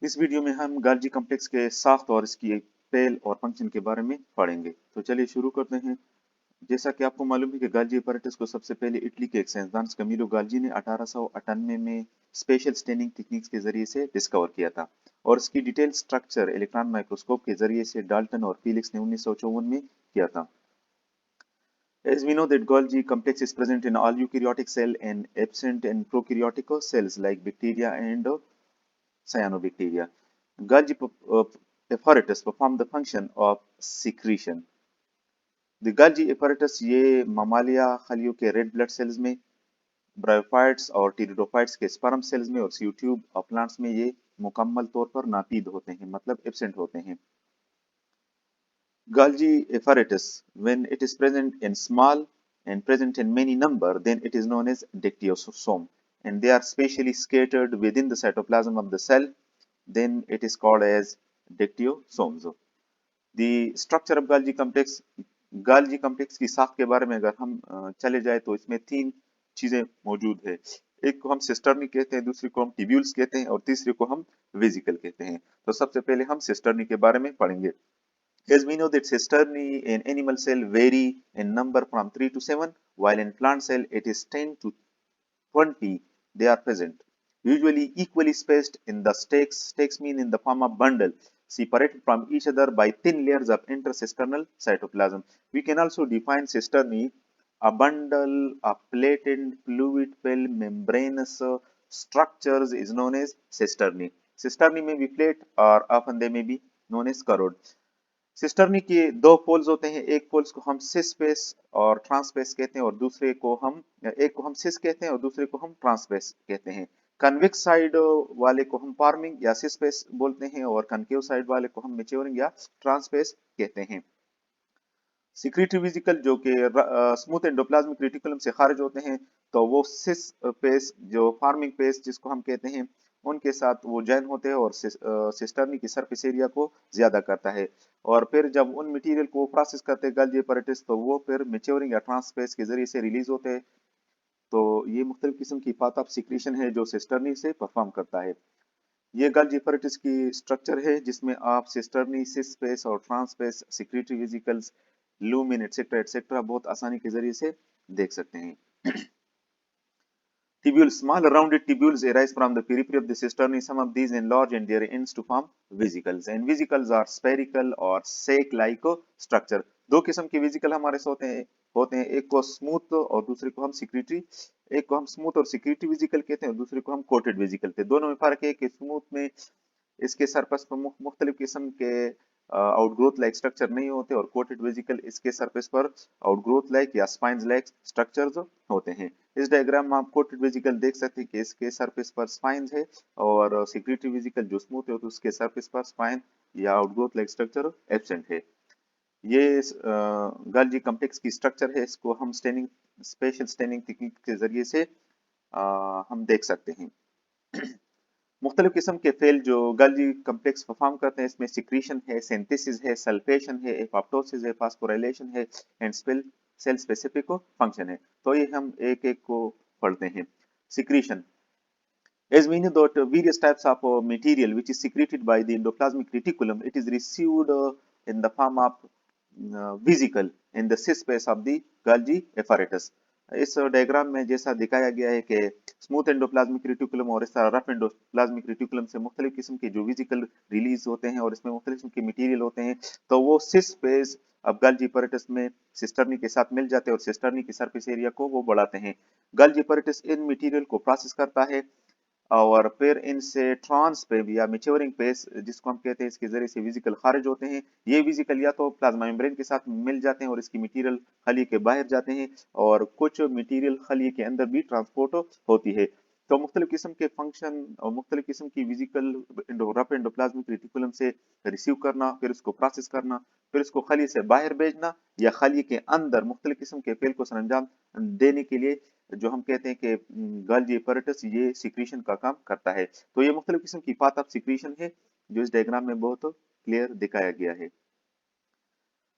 इस वीडियो में हम गाल्जी कॉम्प्लेक्स के साख्त और इसकी एक पेल और फंक्शन के बारे में पढ़ेंगे। तो चलिए शुरू करते हैं। जैसा कि आपको मालूम है कि गाल्जी apparatus को सबसे पहले इटली के एक साइंसदान कमीलो गाल्जी ने 1898 में स्पेशल स्टेनिंग टेक्निक्स के जरिए से डिस्कवर किया था और इसकी डिटेल स्ट्रक्चर इलेक्ट्रॉन माइक्रोस्कोप के जरिए से डाल्टन और फीलिक्स ने 1954 में किया था। As we know that Golgi complex is present in all eukaryotic cell and absent in prokaryotic cells like bacteria and cyanobacteria. Golgi apparatus perform the function of secretion. The Golgi apparatus ये ममालिया खलियों के red blood cells में, bryophytes और pteridophytes के sperm cells में और CU tube और plants में ये मुकम्मल तौर पर नापीद होते हैं, मतलब एब्सेंट होते हैं। Golgi apparatus, when it is present in small and present in many number, then it is known as dictyosome, and they are spatially scattered within the cytoplasm of the cell. Then it is called as dictyosomes. The structure of Golgi complex की साख के बारे में अगर हम चले जाए तो इसमें तीन चीजें मौजूद है। एक को हम सिस्टर्नी कहते हैं, दूसरी को हम टिब्यूल्स कहते हैं और तीसरे को हम वेजिकल कहते हैं। तो सबसे पहले हम सिस्टर्नी के बारे में पढ़ेंगे। As we know that cisternae in animal cell vary in number from 3 to 7, while in plant cell it is 10 to 20 they are present, usually equally spaced in the stakes. Stakes mean in the form of bundle, separated from each other by thin layers of intercisternal cytoplasm. We can also define cisternae, a bundle of plated fluid filled membranous structures is known as cisternae. Cisternae may be plate or often they may be known as corrode. Cisternae के दो poles होते हैं, एक poles को हम सिस space और ट्रांसपेस कहते हैं और दूसरे को हम एक को हम सिस कहते हैं और दूसरे को हम ट्रांसपेस कहते हैं। कन्वेक्स साइड वाले को हम फार्मिंग या सिस स्पेस बोलते हैं और कनकेव साइड वाले को हम मैच्योरिंग या ट्रांसपेस कहते हैं। सिक्रीटरी वेसिकल जो कि स्मूथ एंडोप्लाज्मिक रेटिकुलम से खारिज होते हैं, तो वो सिस पेस जो फार्मिंग पेस जिसको हम कहते हैं उनके साथ वो जॉइन होते हैं और सिस्टर्नी की सरफेस एरिया को ज्यादा करता है। और फिर जब उन मटेरियल को प्रोसेस करते हैं गाल्जी apparatus, तो वो फिर मैच्योरिंग या ट्रांसपेस के जरिए से रिलीज होते हैं। तो ये मुख्तलिफ किस्म की पाथ ऑफ सिक्रीशन है जो सिस्टर्नी से परफॉर्म करता है। ये गाल्जी apparatus की स्ट्रक्चर है जिसमें आप सिस्टर्नी, सिस स्पेस और ट्रांसपेस, सिक्रीटरी वेसिकल्स, लूमिन एटसेट्रा एटसेट्रा बहुत आसानी के जरिए से देख सकते हैं। Tubules, small rounded tubules arise from the periphery of the cisternae. Some of these enlarge and their ends to form vesicles. And vesicles are spherical or sac-like structure. दो किस्म के वेसिकल हमारे से होते हैं, एक को स्मूथ और दूसरे को हम सिक्रीटरी, एक को हम स्मूथ और सिक्रीटरी वेसिकल कहते हैं और दूसरे को हम कोटेड वेसिकल कहते हैं। दोनों में फर्क है कि स्मूथ में इसके सरफेस पर मुख्तलिफ किस्म के आउटग्रोथ लाइक स्ट्रक्चर नहीं होते और कोटेड वेसिकल इसके सरफेस पर आउटग्रोथ लाइक या स्पाइन्स लाइक स्ट्रक्चर्स होते हैं। इस डायग्राम में आप कोटेड वेसिकल देख सकते हैं कि इसके सरफेस पर स्पाइन्स है और सिक्रीटरी वेसिकल जो स्मूथ है तो उसके सरफेस पर स्पाइन या आउटग्रोथ लाइक स्ट्रक्चर एब्सेंट है। ये गाल्जी कॉम्प्लेक्स की स्ट्रक्चर है, इसको हम स्पेशल स्टेनिंग टेक्निक के जरिए से हम देख सकते हैं। मुख्तलिफ किस्म के फेल जो गाल्जी कॉम्प्लेक्स परफॉर्म करते हैं, इसमें सिक्रीशन है, सिंथेसिस है, सल्फेशन है, एपोप्टोसिस है, फास्फोराइलेशन है एंड सेल स्पेसिफिक फंक्शन है। तो ये हम एक एक को पढ़ते हैं। Secretion, as we know that various types of material which is secreted by the endoplasmic reticulum, it is received in the form of vesicle in the cis space of the Golgi apparatus. इस diagram में जैसा दिखाया गया है कि smooth endoplasmic reticulum और इस तरह रफ एंडोप्लाज्मिक रेटिकुलम से मुख्तलिफ किस्म के जो वेसिकल रिलीज होते हैं और इसमें मुख्तलिफ किस्म के मटेरियल होते हैं, तो वो सिस स्पेस अब गाल्जी apparatus में सिस्टर्नी के साथ मिल जाते हैं और सिस्टर्नी की सरफेस एरिया को वो बढ़ाते हैं। गाल्जी apparatus इन मटेरियल को प्रोसेस करता है और फिर इनसे ट्रांस पे या मैच्योरिंग पेस जिसको हम कहते हैं, इसके जरिए से वेसिकल खारिज होते हैं। ये वेसिकल या तो प्लाज्मा मेम्ब्रेन के साथ मिल जाते हैं और इसकी मटेरियल खली के बाहर जाते हैं और कुछ मटेरियल खली के अंदर भी ट्रांसपोर्ट होती है। तो मुख्तलिफ किस्म के फंक्शन और मुख्तलिफ किस्म की वेसिकल रफ एंडोप्लाज्मिक रेटिकुलम से रिसीव करना, फिर उसको प्रोसेस करना, फिर उसको खली से बाहर भेजना या खली के अंदर मुख्तलिफ किस्म के फेल को सरंजाम देने के लिए जो हम कहते हैं कि गाल्जी apparatus ये सिक्रीशन का काम करता है। तो ये मुख्तलिफ किस्म की पाथ ऑफ सिक्रीशन है जो इस डायग्राम में बहुत क्लियर दिखाया गया है।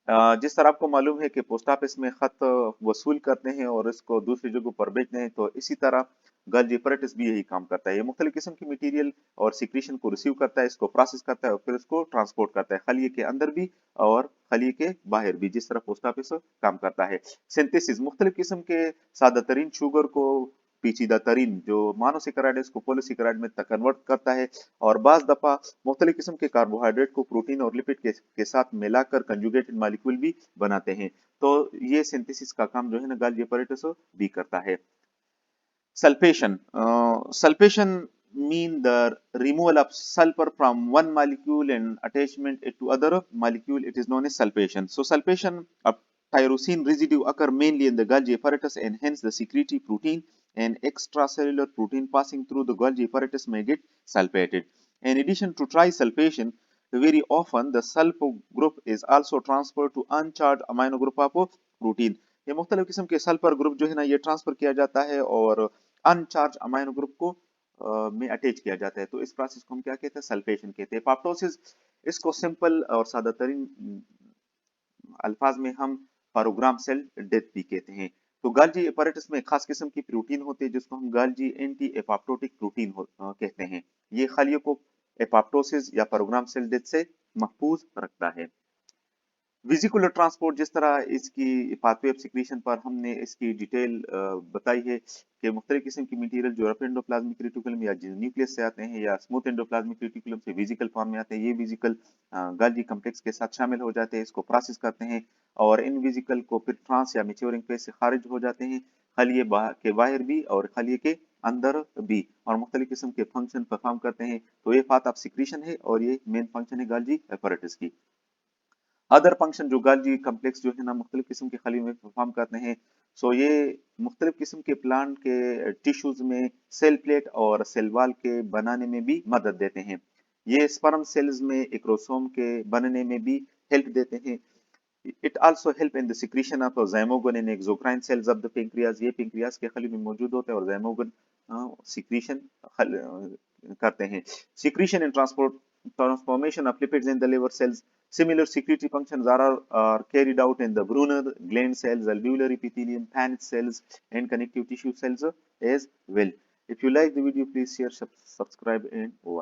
जिस तरह आपको मालूम है कि पोस्ट ऑफिस में खत वसूल करते हैं और इसको दूसरी जगहों पर बेचते हैं, तो इसी तरह गल्जी अपैरेटस भी यही काम करता है। ये मुख्तलिफ किस्म की मटेरियल और सिक्रीशन को रिसीव करता है, इसको प्रोसेस करता है और फिर उसको ट्रांसपोर्ट करता है, खलिए के अंदर भी और खलिए के बाहर भी, जिस तरह पोस्ट ऑफिस काम करता है। सिंथेसिस मुख्तलिफ किस्म के सादा तरीन शुगर को पेचीदा तरीन जो मोनोसेकेराइड है उसको पॉलीसेकेराइड में कन्वर्ट करता है, और बाज दफा मुख्तलिफ किस्म के कार्बोहाइड्रेट को प्रोटीन और लिपिड के साथ मिलाकर कंजुगेटेड मॉलिक्यूल भी बनाते हैं। तो ये सिंथेसिस का काम जो है ना गल्जी अपैरेटस भी करता है। Sulfation. Sulfation mean the removal of sulfur from one molecule and attachment it to other molecule. It is known as sulfation. So sulfation of tyrosine residue occur mainly in the Golgi apparatus, and hence the secretory protein and extracellular protein passing through the Golgi apparatus may get sulfated. In addition to trisulfation, very often the sulfur group is also transferred to uncharged amino group of protein. ये मुख्तलिफ किस्म के sulphur group जो है ना ये transfer किया जाता है और अनचार्ज अमाइनो ग्रुप को में अटैच किया जाता है। तो इस प्रोसेस को हम क्या कहते हैं? सल्फेशन कहते हैं। एपोप्टोसिस, इसको सिंपल और सादा तरीन अल्फाज में हम पैरोग्राम सेल डेथ भी कहते हैं। तो गल्जी अपैरेटस में खास किस्म की प्रोटीन होते हैं जिसको हम गल्जी एंटी एपोप्टोटिक प्रोटीन कहते हैं। ये खलियों को एपोप्टोसिस या पैरोग्राम सेल डेथ से महफूज रखता है। विजिकुलर ट्रांसपोर्ट, जिस तरह इसकी पाथवे ऑफ सिक्रीशन पर हमने इसकी डिटेल बताई है कि मुख्तलिफ किस्म की मटेरियल जो रफ एंडोप्लाज्मिक रेटिकुलम या न्यूक्लियस से आते हैं या स्मूथ एंडोप्लाज्मिक रेटिकुलम से विजिकल फॉर्म में आते हैं, ये विजिकल गल्जी कम्प्लेक्स के साथ शामिल हो जाते हैं, इसको प्रोसेस करते हैं और इन विजिकल को फिर ट्रांस या मैच्योरिंग फेज से खारिज हो जाते हैं, खलिए के बाहर भी और खलिए के अंदर भी, और मुख्तलिफ किस्म के फंक्शन परफॉर्म करते हैं। तो ये पाथ ऑफ सिक्रीशन है और ये मेन फंक्शन है गल्जी अपैरेटस की। अदर फंक्शन जो गल्जी कम्प्लेक्स जो है ना मुख्तलिफ किस्म के खली में परफॉर्म करते हैं, सो ये मुख्तलिफ किस्म के प्लांट के टिश्यूज में सेल प्लेट और सेल वॉल के बनाने में भी मदद देते हैं। ये स्पर्म सेल्स में एक्रोसोम के बनने में भी हेल्प देते हैं। It also help in the secretion of zymogen in exocrine cells of the pancreas. ये पेंक्रियाज के खली में मौजूद होते हैं और ज़ाइमोगन सिक्रीशन करते हैं। Secretion in transformation of lipids in the liver cells. Similar secretory functions are carried out in the Brunner gland cells, alveolar epithelium, Paneth cells, and connective tissue cells as well. If you like the video, please share, subscribe, and watch.